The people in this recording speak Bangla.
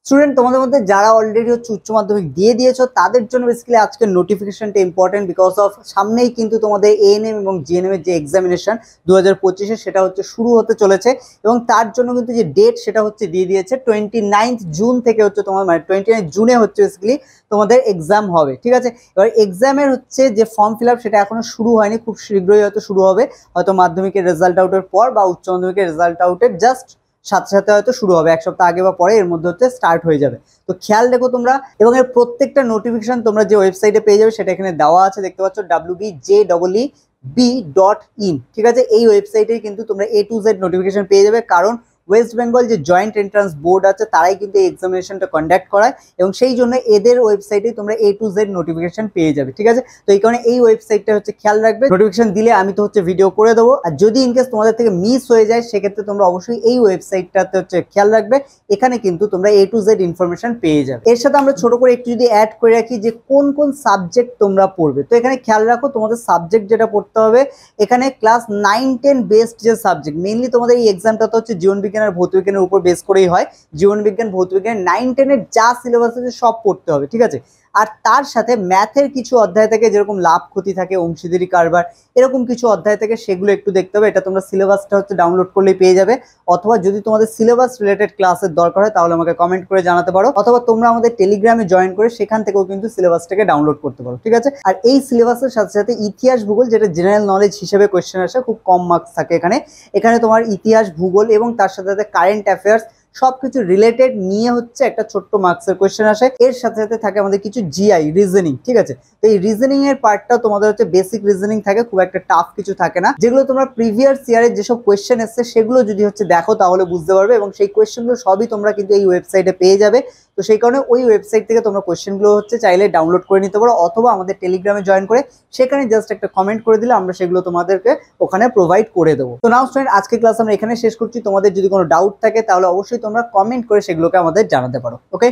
স্টুডেন্ট তোমাদের মধ্যে যারা অলরেডি হচ্ছে উচ্চ মাধ্যমিক দিয়ে দিয়েছো তাদের জন্য বেসিক্যালি আজকের নোটিফিকেশনটা ইম্পর্টেন্ট বিকজ অফ সামনেই কিন্তু তোমাদের এএনএম এবং জিএনএম এর যে এক্সামিনেশন 2025 সেটা হচ্ছে শুরু হতে চলেছে এবং তার জন্য কিন্তু যে ডেট সেটা হচ্ছে দিয়ে দিয়েছে 29 জুন থেকে হচ্ছে তোমার মানে 29 জুনে হচ্ছে বেসিক্যালি তোমাদের এক্সাম হবে। ঠিক আছে, এবার এক্সামের হচ্ছে যে ফর্ম ফিল আপ সেটা এখনো শুরু হয়নি, খুব শীঘ্রই হয়তো শুরু হবে, হয়তো মাধ্যমিকের রেজাল্ট আউটের পর বা উচ্চ মাধ্যমিকের রেজাল্ট আউটের জাস্ট সাথে সাথে হয়তো শুরু হবে, এক সপ্তাহ আগে বা পরে এর মধ্যে হচ্ছে স্টার্ট হয়ে যাবে। তো খেয়াল রেখো তোমরা, এবং এর প্রত্যেকটা নোটিফিকেশন তোমরা যে ওয়েবসাইটে পেয়ে যাবে সেটা এখানে দেওয়া আছে, দেখতে পাচ্ছ wbjeeb.in। ঠিক আছে, এই ওয়েবসাইটেই কিন্তু তোমরা A to Z নোটিফিকেশন পেয়ে যাবে, কারণ ওয়েস্ট বেঙ্গল যে জয়েন্ট এন্ট্রান্স বোর্ড আছে তারাই কিন্তু এই এক্সামিনেশনটা কন্ডাক্ট করায় এবং সেই জন্য এদের ওয়েবসাইটে তোমরা A to Z নোটিফিকেশন পেয়ে যাবে। ঠিক আছে, তো এই কারণে এই ওয়েবসাইটটা হচ্ছে খেয়াল রাখবে, নোটিফিকেশন দিলে আমি তো হচ্ছে ভিডিও করে দেবো, আর যদি ইনকেস তোমাদের থেকে মিস হয়ে যায় সেক্ষেত্রে তোমরা অবশ্যই এই ওয়েবসাইটটাতে হচ্ছে খেয়াল রাখবে, এখানে কিন্তু তোমরা A to Z ইনফরমেশন পেয়ে যাবে। এর সাথে আমরা ছোট করে একটু যদি অ্যাড করে রাখি যে কোন কোন সাবজেক্ট তোমরা পড়বে, তো এখানে খেয়াল রাখো তোমাদের সাবজেক্ট যেটা পড়তে হবে এখানে ক্লাস 9-10 বেসড যে সাবজেক্ট, মেইনলি তোমাদের এই এক্সামটা তো হচ্ছে জীবনবিজ্ঞান আর ভৌতবিজ্ঞানের উপর বেস করেই হয়, জীবনবিজ্ঞান ভৌতবিজ্ঞান 9-10 এর যা সিলেবাস আছে সব পড়তে হবে। ঠিক আছে, আর তার সাথে ম্যাথের কিছু অধ্যায় থাকে, যেরকম লাভ ক্ষতি থাকে, অংশীদারি কারবার, এরকম কিছু অধ্যায় থেকে সেগুলো একটু দেখতে হবে। এটা তোমরা সিলেবাসটা হচ্ছে ডাউনলোড করলেই পেয়ে যাবে, অথবা যদি তোমাদের সিলেবাস রিলেটেড ক্লাসের দরকার হয় তাহলে আমাকে কমেন্ট করে জানাতে পারো, অথবা তোমরা আমাদের টেলিগ্রামে জয়েন করে সেখান থেকেও কিন্তু সিলেবাসটাকে ডাউনলোড করতে পারো। ঠিক আছে, আর এই সিলেবাসের সাথে সাথে ইতিহাস ভূগোল, যেটা জেনারেল নলেজ হিসেবে কোয়েশ্চেন আসে, খুব কম মার্কস থাকে এখানে, এখানে তোমার ইতিহাস ভূগোল এবং তার সাথে সাথে কারেন্ট অ্যাফেয়ার্স সবকিছু রিলেটেড নিয়ে হচ্ছে একটা ছোট্ট মার্কসের কোয়েশ্চেন আসে। এর সাথে সাথে থাকে আমাদের কিছু জিআই রিজনিং। ঠিক আছে, তো এই রিজনিং এর পার্টটা তোমাদের হচ্ছে বেসিক রিজনিং থাকে, খুব একটা টাফ কিছু থাকে না, যেগুলো তোমরা প্রিভিয়াস ইয়ারের যেসব কোয়েশ্চেন এসছে সেগুলো যদি হচ্ছে দেখো তাহলে বুঝতে পারবে, এবং সেই কোয়েশ্চেনগুলো সবই তোমরা কিন্তু এই ওয়েবসাইটে পেয়ে যাবে। তো সেই কারণে ওই ওয়েবসাইট থেকে তোমরা কোয়েশ্চেনগুলো হচ্ছে চাইলে ডাউনলোড করে নিতে পারো, অথবা আমাদের টেলিগ্রামে জয়েন করে সেখানে জাস্ট একটা কমেন্ট করে দিলে আমরা সেগুলো তোমাদেরকে ওখানে প্রোভাইড করে দেবো। তো নাও স্টুডেন্ট, আজকে ক্লাস আমরা এখানে শেষ করছি। তোমাদের যদি কোনো ডাউট থাকে তাহলে অবশ্যই তোমরা কমেন্ট করে সেগুলোকে আমাদের জানাতে পারো। ওকে।